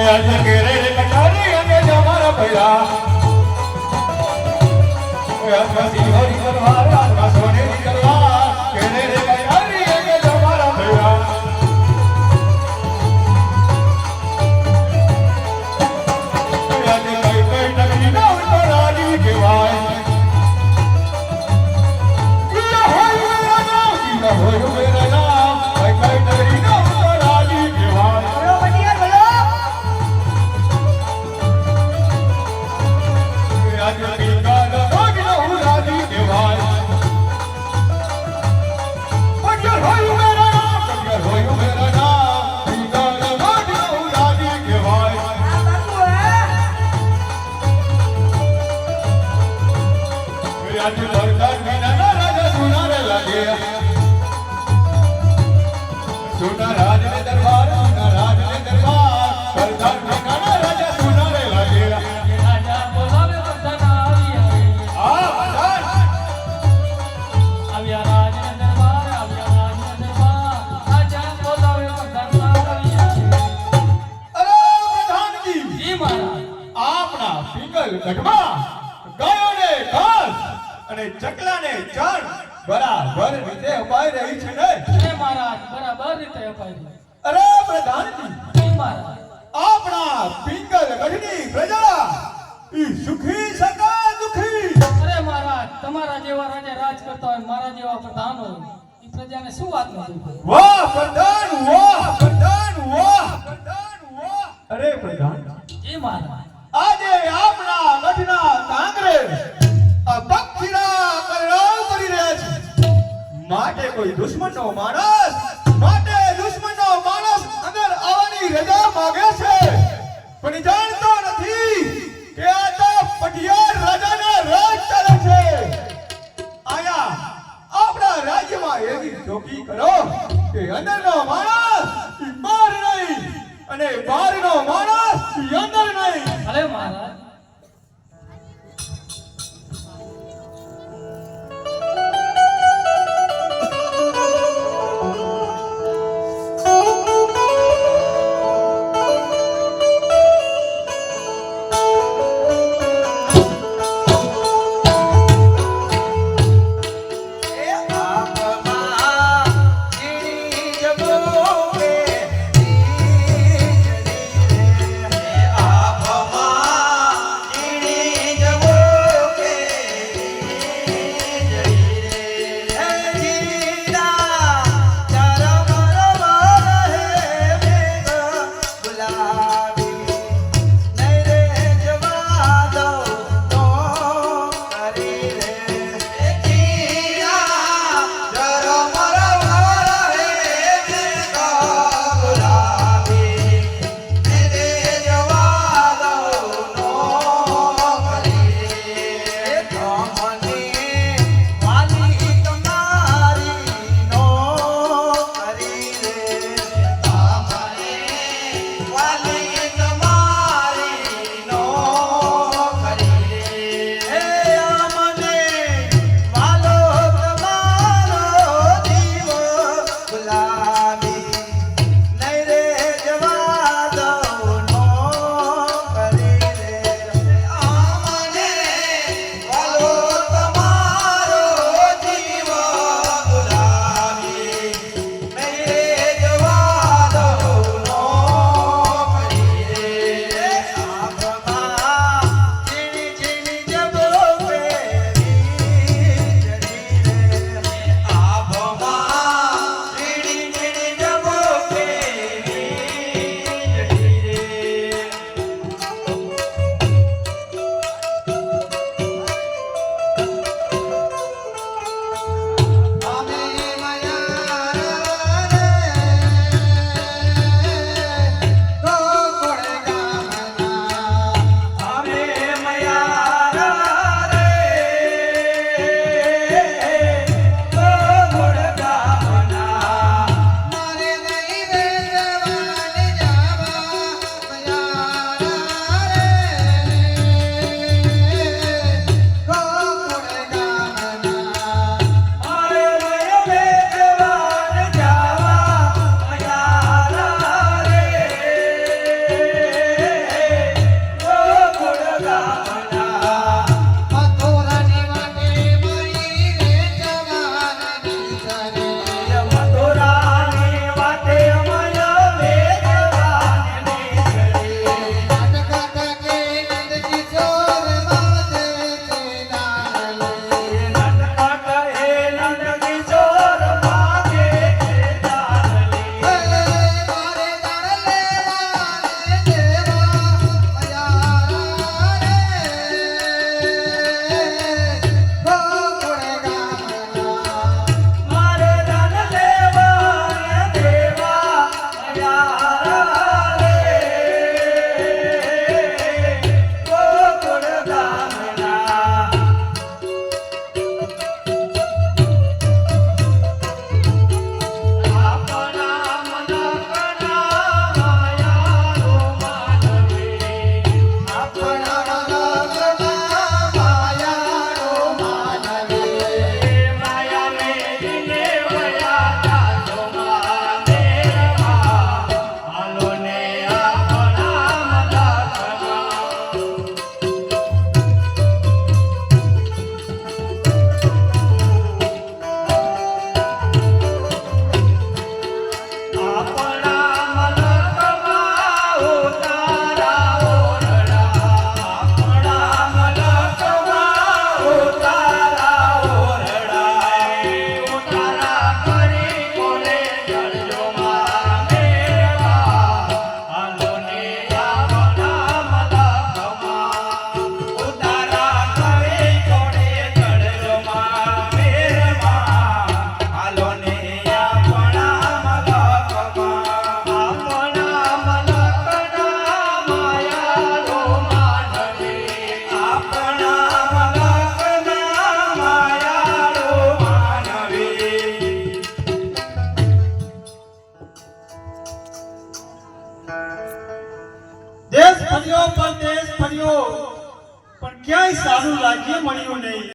આજે કેરે રે કટારી અને જમારા ભૈરા આદિવાસી હોરી કરવા આદવા સોનેરી કરવા કેરે રે કટારી અને જમારા ભૈરા આજે કઈ કઈ નગરી ના ઉતરાજી કહેવાય હોય મેરા નામ કઈ કઈ નગરી ના ઉતરાજી કહેવાય આજે પીકા દોગનો ઉરાજી કહેવાય પંજર હોય મેરા નામ પીકા દોગનો ઉરાજી કહેવાય આજે બરદાન વિના રાજા સુનારે લાગે સુના રાજ ને દરબાર બરદાન વિના રાજા સુનારે લાગે રાજા બોલાવે બધાના આવ્યા રાજને દરબાર રાજા બોલાવે બધાના આવ્યા અરે પ્રધાનજી જી મહારાજ આપણા પિંગલ ગઢમાં ગાયોને ઘાસ અને ચકલાને ચણ બરાબર રીતે અપાઈ રહી છે ને હે મહારાજ બરાબર રીતે અપાઈ અરે પ્રધાનજી જી મહારાજ આપણા પિંગલ ગઢની પ્રજા ઈ સુખી સકા દુખી અરે મહારાજ તમારા જેવા રાજા રાજ કરતા હોય મારા જેવા પ્રધાન હોય ઈ પ્રજાને શું વાત નથી વાહ પ્રધાન વાહ પ્રધાન વાહ પ્રધાન વાહ અરે પ્રધાન જી મહારાજ આજે આપણા ગઢના કાંગરે આ પક્ષીના કરણાવ કરી રહ્યા છે માટે કોઈ દુશ્મનનો માણસ અંદર આવવાની રજા માંગે છે પણ જાણતો નથી કે આ તો પટિયાર રાજાના રાજ ચાલે છે આયા આપણા રાજ્યમાં એવી ચોકી કરો કે અંદરનો માણસ ઈ બહાર નહીં અને બહારનો માણસ ઈ અંદર નહીં અરે મહારાજ આપમાં દેશ ફર્યો પરદેશ ફર્યો પણ ક્યાંય સારું રાજ્ય મળ્યું નહીં.